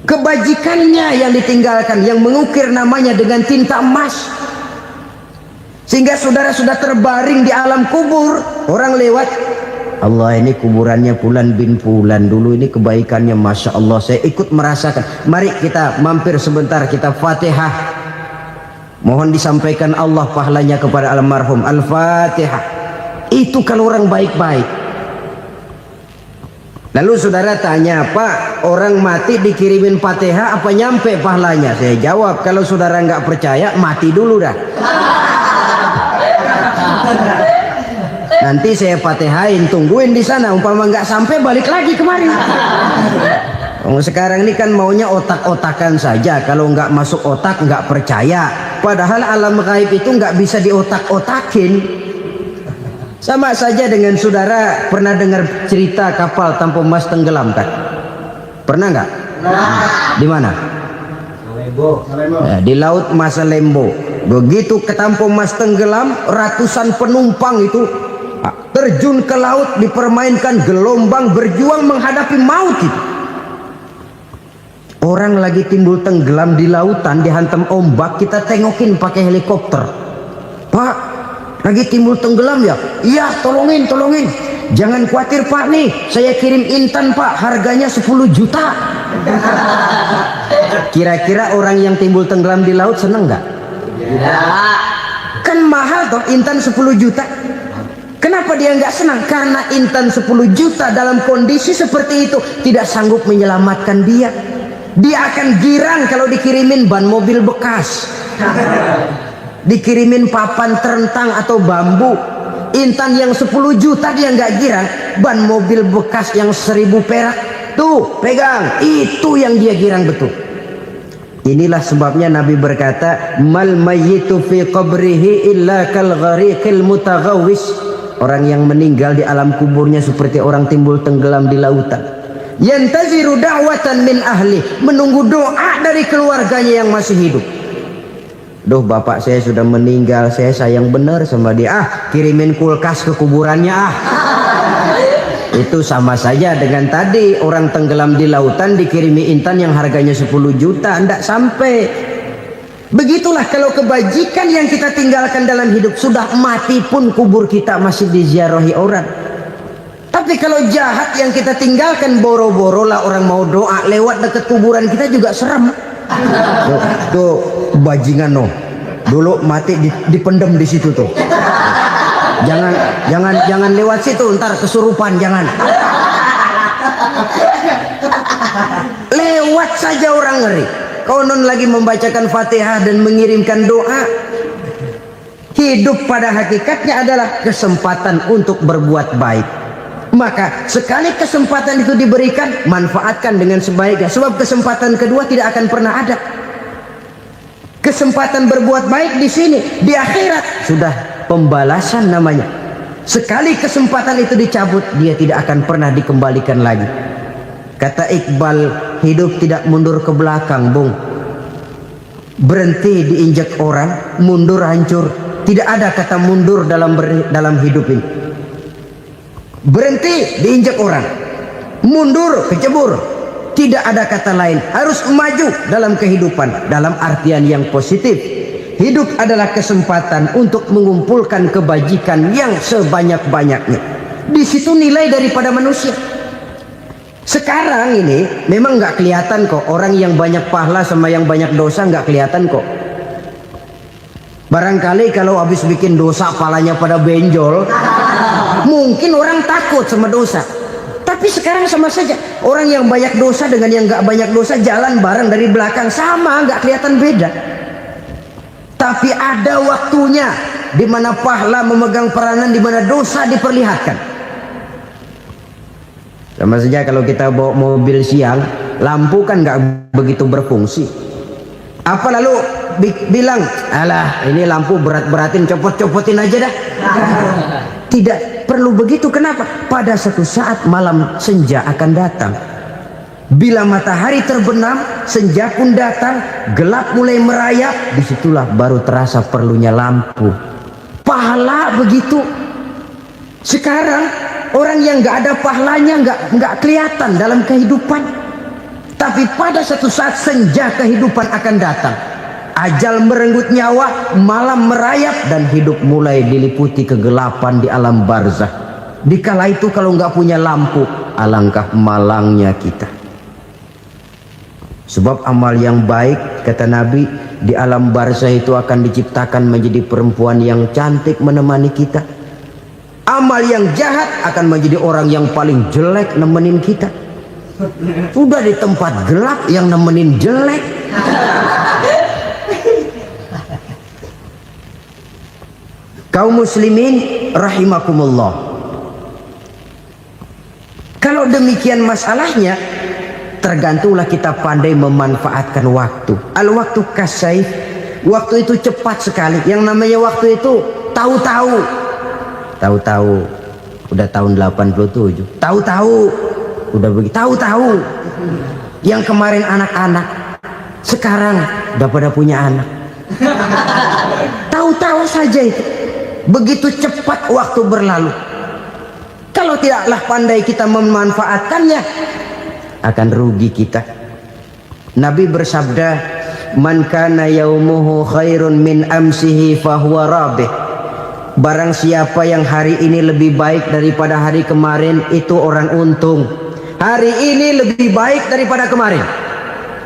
Kebajikannya yang ditinggalkan, yang mengukir namanya dengan tinta emas, sehingga saudara sudah terbaring di alam kubur. Orang lewat, Allah, ini kuburannya Fulan bin Fulan, dulu ini kebaikannya Masya Allah, saya ikut merasakan. Mari kita mampir sebentar, kita Fatihah, mohon disampaikan Allah pahalanya kepada almarhum. Al-Fatihah. Itu kalau orang baik-baik. Lalu saudara tanya, Pak, orang mati dikirimin Fatihah apa nyampe pahalanya? Saya jawab, kalau saudara nggak percaya, mati dulu dah. Nanti saya Fatihain, tungguin di sana. Umpama nggak sampai, balik lagi kemari. Sekarang ini kan maunya otak-otakan saja. Kalau nggak masuk otak, nggak percaya. Padahal alam gaib itu nggak bisa diotak-otakin. Sama saja dengan saudara pernah dengar cerita kapal tanpa emas tenggelam kan? Pernah nggak? Di mana? Ya, di laut Masa Lembo. Begitu ketampung Mas tenggelam, ratusan penumpang itu terjun ke laut, dipermainkan gelombang, berjuang menghadapi maut itu. Orang lagi timbul tenggelam di lautan, dihantam ombak, kita tengokin pakai helikopter. Pak, lagi timbul tenggelam ya? Iya, tolongin. Jangan khawatir Pak, nih saya kirim intan Pak, harganya 10 juta. Kira-kira orang yang timbul tenggelam di laut seneng nggak? Kan mahal toh intan 10 juta. Kenapa dia nggak senang? Karena intan 10 juta dalam kondisi seperti itu tidak sanggup menyelamatkan dia. Dia akan girang kalau dikirimin ban mobil bekas, dikirimin papan terentang atau bambu. Intan yang 10 juta dia nggak girang, ban mobil bekas yang 1000 perak tuh pegang, itu yang dia girang betul. Inilah sebabnya Nabi berkata, mal mayyitu fi qabrihi illa kal ghariqil mutaghawwis. Orang yang meninggal di alam kuburnya seperti orang timbul tenggelam di lautan. Yantaziru da'watan min ahli, menunggu doa dari keluarganya yang masih hidup. Duh, bapak saya sudah meninggal, saya sayang benar sama dia. Kirimin kulkas ke kuburannya Itu sama saja dengan tadi orang tenggelam di lautan dikirimi intan yang harganya 10 juta, ndak sampai. Begitulah kalau kebajikan yang kita tinggalkan dalam hidup, sudah mati pun kubur kita masih diziarahi orang. Tapi kalau jahat yang kita tinggalkan, boro-boro lah orang mau doa lewat dekat kuburan kita juga serem. Tuh bajingan no, dulu mati dipendem di situ tuh. Jangan lewat situ, ntar kesurupan, jangan. Lewat saja orang ngeri. Konon lagi membacakan Fatihah dan mengirimkan doa. Hidup pada hakikatnya adalah kesempatan untuk berbuat baik. Maka sekali kesempatan itu diberikan, manfaatkan dengan sebaiknya. Sebab kesempatan kedua tidak akan pernah ada. Kesempatan berbuat baik di sini, di akhirat sudah pembalasan namanya. Sekali kesempatan itu dicabut, dia tidak akan pernah dikembalikan lagi. Kata Iqbal, hidup tidak mundur ke belakang, Bung. Berhenti diinjak orang, mundur hancur. Tidak ada kata mundur dalam hidup ini. Berhenti diinjak orang, mundur kecebur. Tidak ada kata lain, harus maju dalam kehidupan dalam artian yang positif. Hidup adalah kesempatan untuk mengumpulkan kebajikan yang sebanyak-banyaknya. Di situ nilai daripada manusia. Sekarang ini memang nggak kelihatan kok, orang yang banyak pahala sama yang banyak dosa nggak kelihatan kok. Barangkali kalau habis bikin dosa palanya pada benjol, mungkin orang takut sama dosa. Tapi sekarang sama saja, orang yang banyak dosa dengan yang nggak banyak dosa jalan bareng dari belakang, sama, nggak kelihatan beda. Tapi ada waktunya di mana pahala memegang peranan, di mana dosa diperlihatkan. Sama saja kalau kita bawa mobil siang, lampu kan nggak begitu berfungsi. Apa lalu bilang, alah ini lampu berat-beratin, copot-copotin aja dah. Tidak perlu begitu. Kenapa? Pada satu saat malam senja akan datang. Bila matahari terbenam, senja pun datang, gelap mulai merayap, disitulah baru terasa perlunya lampu. Pahala begitu. Sekarang orang yang nggak ada pahalanya nggak kelihatan dalam kehidupan. Tapi pada satu saat senja kehidupan akan datang. Ajal merenggut nyawa, malam merayap, dan hidup mulai diliputi kegelapan di alam barzah. Dikala itu kalau nggak punya lampu, alangkah malangnya kita. Sebab amal yang baik, kata Nabi, di alam barzah itu akan diciptakan menjadi perempuan yang cantik menemani kita. Amal yang jahat akan menjadi orang yang paling jelek nemenin kita. Sudah di tempat gelap yang nemenin jelek. Kaum muslimin rahimakumullah. Kalau demikian masalahnya, tergantunglah kita pandai memanfaatkan waktu. Al-waktu kasayf, waktu itu cepat sekali. Yang namanya waktu itu tahu-tahu. Tahu-tahu udah tahun 87. Tahu-tahu udah begitu. Tahu-tahu yang kemarin anak-anak, sekarang udah pada punya anak. tahu-tahu saja itu. Begitu cepat waktu berlalu. Kalau tidaklah pandai kita memanfaatkannya, akan rugi kita. Nabi bersabda, "Man kana yaumuhu khairun min amsihi fahuwa rabih." Barang siapa yang hari ini lebih baik daripada hari kemarin, itu orang untung. Hari ini lebih baik daripada kemarin.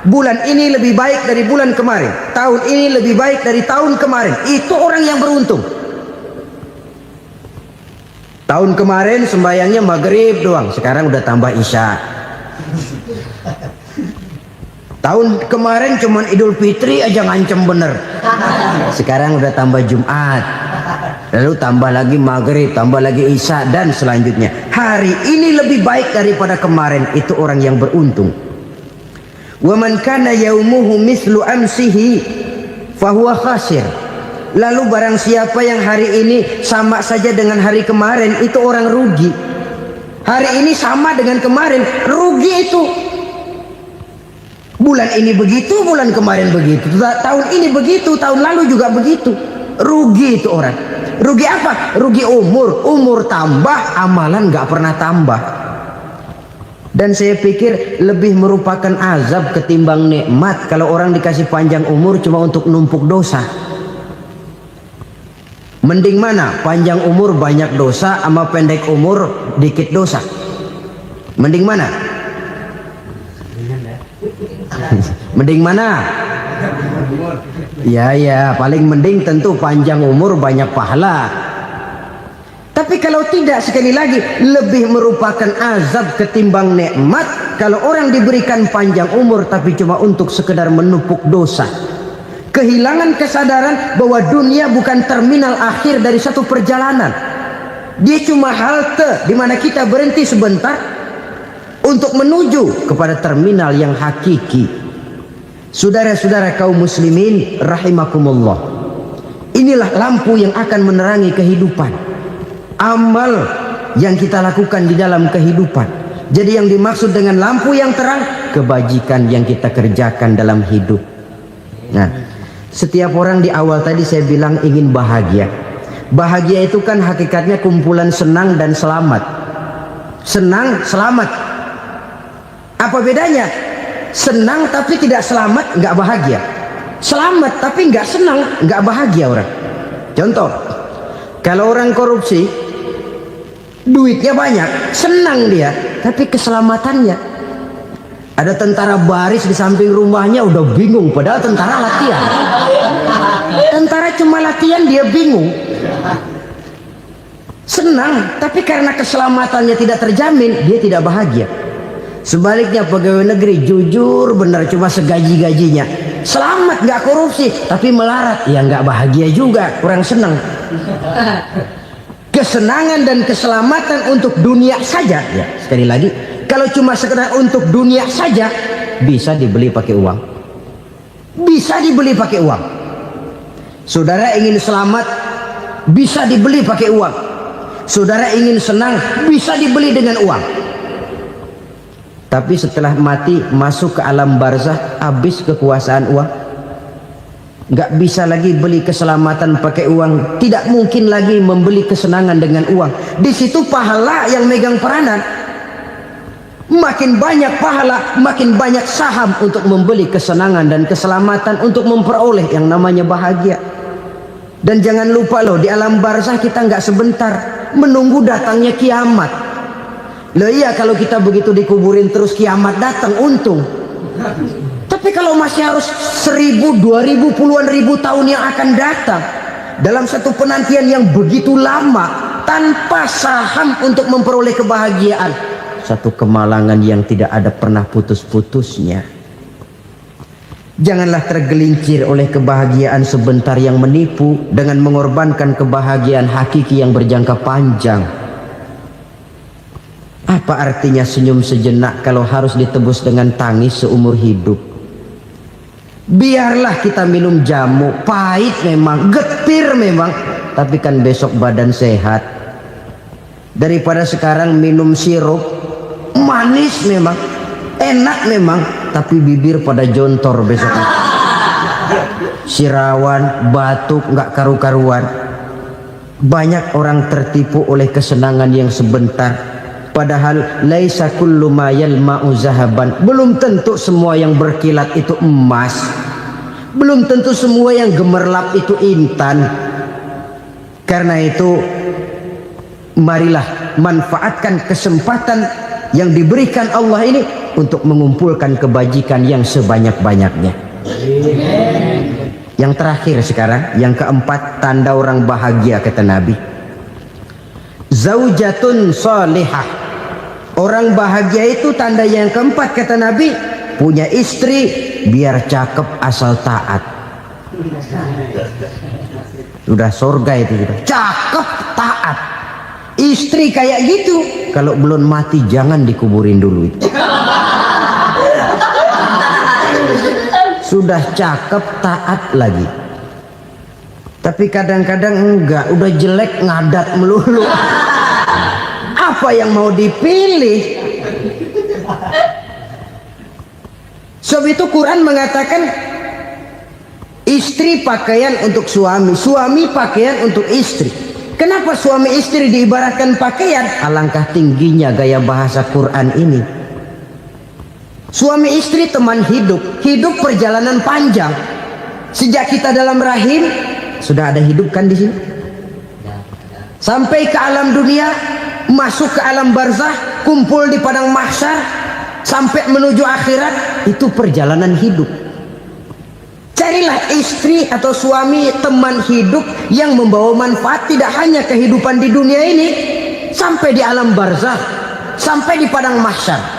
Bulan ini lebih baik dari bulan kemarin. Tahun ini lebih baik dari tahun kemarin. Itu orang yang beruntung. Tahun kemarin sembahyangnya maghrib doang, sekarang udah tambah isya. Tahun kemarin cuman Idul Fitri aja ngancem bener, sekarang udah tambah Jumat, lalu tambah lagi maghrib, tambah lagi isya, dan selanjutnya. Hari ini lebih baik daripada kemarin, itu orang yang beruntung. Wa man kana yaumuhu mislu amsihi fahuwa khasir. Lalu barang siapa yang hari ini sama saja dengan hari kemarin, itu orang rugi. Hari ini sama dengan kemarin, rugi itu. Bulan ini begitu, bulan kemarin begitu, tahun ini begitu, tahun lalu juga begitu. Rugi itu orang. Rugi apa? Rugi umur. Umur tambah, amalan gak pernah tambah. Dan saya pikir lebih merupakan azab ketimbang nikmat kalau orang dikasih panjang umur cuma untuk numpuk dosa. Mending mana? Panjang umur banyak dosa sama pendek umur dikit dosa. Mending mana? Mending mana? Ya, paling mending tentu panjang umur banyak pahala. Tapi kalau tidak, sekali lagi, lebih merupakan azab ketimbang nikmat kalau orang diberikan panjang umur tapi cuma untuk sekedar menumpuk dosa. Kehilangan kesadaran bahwa dunia bukan terminal akhir dari satu perjalanan. Dia cuma halte di mana kita berhenti sebentar untuk menuju kepada terminal yang hakiki. Saudara-saudara kaum muslimin rahimakumullah, inilah lampu yang akan menerangi kehidupan, amal yang kita lakukan di dalam kehidupan. Jadi yang dimaksud dengan lampu yang terang, kebajikan yang kita kerjakan dalam hidup. Nah, setiap orang di awal tadi saya bilang ingin bahagia. Bahagia itu kan hakikatnya kumpulan senang dan selamat. Senang, selamat. Apa bedanya? Senang tapi tidak selamat, nggak bahagia. Selamat tapi nggak senang, nggak bahagia orang. Contoh, kalau orang korupsi, duitnya banyak, senang dia, tapi keselamatannya. Ada tentara baris di samping rumahnya udah bingung, padahal tentara latihan. Tentara cuma latihan, dia bingung. Senang, tapi karena keselamatannya tidak terjamin, dia tidak bahagia. Sebaliknya pegawai negeri jujur benar, cuma segaji-gajinya, selamat nggak korupsi, tapi melarat, ya nggak bahagia juga, kurang senang. Kesenangan dan keselamatan untuk dunia saja, ya sekali lagi, kalau cuma sekedar untuk dunia saja, bisa dibeli pakai uang. Bisa dibeli pakai uang. Saudara ingin selamat, bisa dibeli pakai uang. Saudara ingin senang, bisa dibeli dengan uang. Tapi setelah mati masuk ke alam barzah, habis kekuasaan uang. Nggak bisa lagi beli keselamatan pakai uang, tidak mungkin lagi membeli kesenangan dengan uang. Di situ pahala yang megang peranan. Makin banyak pahala, makin banyak saham untuk membeli kesenangan dan keselamatan, untuk memperoleh yang namanya bahagia. Dan jangan lupa loh, di alam barzah kita nggak sebentar, menunggu datangnya kiamat. Loh iya, kalau kita begitu dikuburin terus kiamat datang, untung. Tapi kalau masih harus 1000, 2000, puluhan ribu tahun yang akan datang, dalam satu penantian yang begitu lama, tanpa saham untuk memperoleh kebahagiaan, satu kemalangan yang tidak ada pernah putus-putusnya. Janganlah tergelincir oleh kebahagiaan sebentar yang menipu dengan mengorbankan kebahagiaan hakiki yang berjangka panjang. Apa artinya senyum sejenak kalau harus ditebus dengan tangis seumur hidup? Biarlah kita minum jamu, pahit memang, getir memang, tapi kan besok badan sehat. Daripada sekarang minum sirup, manis memang, enak memang, tapi bibir pada jontor besok. sirawan, batuk, nggak karu-karuan. Banyak orang tertipu oleh kesenangan yang sebentar, padahal laisa kullu ma yalma'u zahaban. Belum tentu semua yang berkilat itu emas, belum tentu semua yang gemerlap itu intan. Karena itu marilah manfaatkan kesempatan yang diberikan Allah ini untuk mengumpulkan kebajikan yang sebanyak-banyaknya. Yang terakhir sekarang, yang keempat, tanda orang bahagia kata Nabi. Zaujatun salihah. Orang bahagia itu tanda yang keempat kata Nabi, punya istri biar cakep asal taat. Sudah surga itu sudah. Cakep taat. Istri kayak gitu, kalau belum mati jangan dikuburin dulu itu. Sudah cakep taat lagi. Tapi kadang-kadang enggak, udah jelek ngadat melulu. Apa yang mau dipilih? Sebab itu Quran mengatakan istri pakaian untuk suami, suami pakaian untuk istri. Kenapa suami istri diibaratkan pakaian? Alangkah tingginya gaya bahasa Quran ini. Suami istri teman hidup, hidup perjalanan panjang. Sejak kita dalam rahim sudah ada hidup kan di sini. Sampai ke alam dunia, masuk ke alam barzah, kumpul di padang mahsyar, sampai menuju akhirat, itu perjalanan hidup. Carilah istri atau suami teman hidup yang membawa manfaat tidak hanya kehidupan di dunia ini, sampai di alam barzah, sampai di padang mahsyar.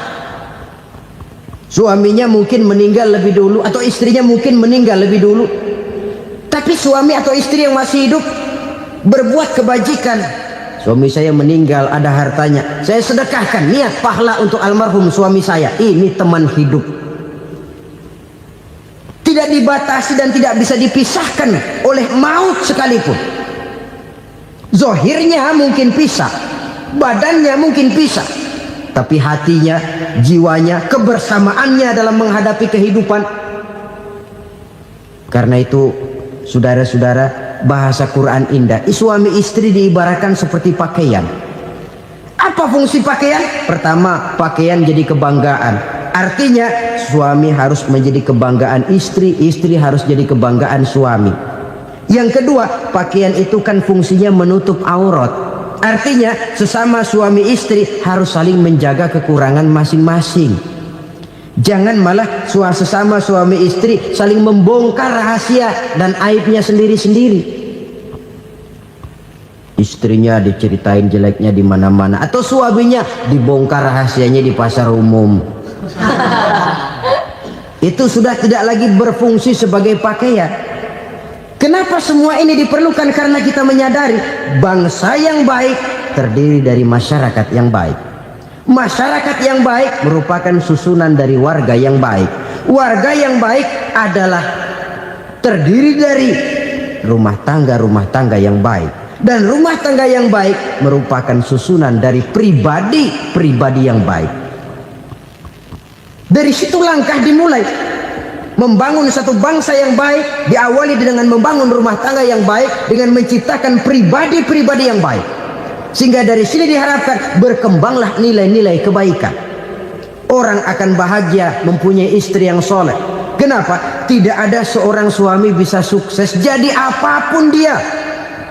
Suaminya mungkin meninggal lebih dulu atau istrinya mungkin meninggal lebih dulu, tapi suami atau istri yang masih hidup berbuat kebajikan. Suami saya meninggal, ada hartanya, saya sedekahkan, niat pahala untuk almarhum suami saya. Ini teman hidup, tidak dibatasi dan tidak bisa dipisahkan oleh maut sekalipun. Zohirnya mungkin pisah, badannya mungkin pisah, tapi hatinya, jiwanya, kebersamaannya dalam menghadapi kehidupan. Karena itu saudara-saudara, bahasa Quran indah. Suami istri diibaratkan seperti pakaian. Apa fungsi pakaian? Pertama, pakaian jadi kebanggaan. Artinya suami harus menjadi kebanggaan istri, istri harus jadi kebanggaan suami. Yang kedua, pakaian itu kan fungsinya menutup aurat. Artinya sesama suami istri harus saling menjaga kekurangan masing-masing. Jangan malah sesama suami istri saling membongkar rahasia dan aibnya sendiri-sendiri. Istrinya diceritain jeleknya di mana-mana, atau suaminya dibongkar rahasianya di pasar umum. Itu sudah tidak lagi berfungsi sebagai pakaian. Kenapa semua ini diperlukan? Karena kita menyadari bangsa yang baik terdiri dari masyarakat yang baik. Masyarakat yang baik merupakan susunan dari warga yang baik. Warga yang baik adalah terdiri dari rumah tangga yang baik. Dan rumah tangga yang baik merupakan susunan dari pribadi yang baik. Dari situ langkah dimulai. Membangun satu bangsa yang baik diawali dengan membangun rumah tangga yang baik, dengan menciptakan pribadi-pribadi yang baik. Sehingga dari sini diharapkan berkembanglah nilai-nilai kebaikan. Orang akan bahagia mempunyai istri yang soleh. Kenapa? Tidak ada seorang suami bisa sukses jadi apapun dia,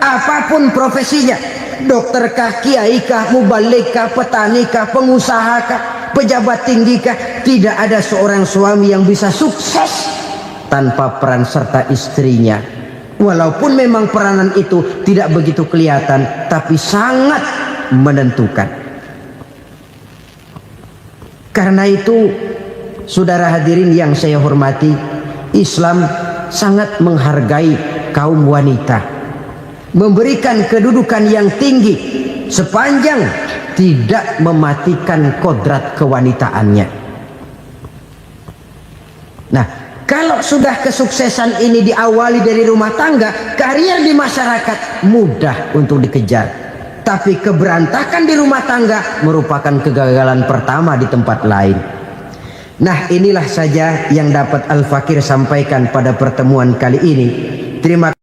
apapun profesinya. Dokterkah, kiaikah, mubalikah, petanikah, pengusahakah, pejabat tinggikah, tidak ada seorang suami yang bisa sukses tanpa peran serta istrinya. Walaupun memang peranan itu tidak begitu kelihatan, tapi sangat menentukan. Karena itu, saudara hadirin yang saya hormati, Islam sangat menghargai kaum wanita, memberikan kedudukan yang tinggi sepanjang tidak mematikan kodrat kewanitaannya. Nah, kalau sudah kesuksesan ini diawali dari rumah tangga, karier di masyarakat mudah untuk dikejar. Tapi keberantakan di rumah tangga merupakan kegagalan pertama di tempat lain. Nah, inilah saja yang dapat Al-Fakir sampaikan pada pertemuan kali ini. Terima kasih.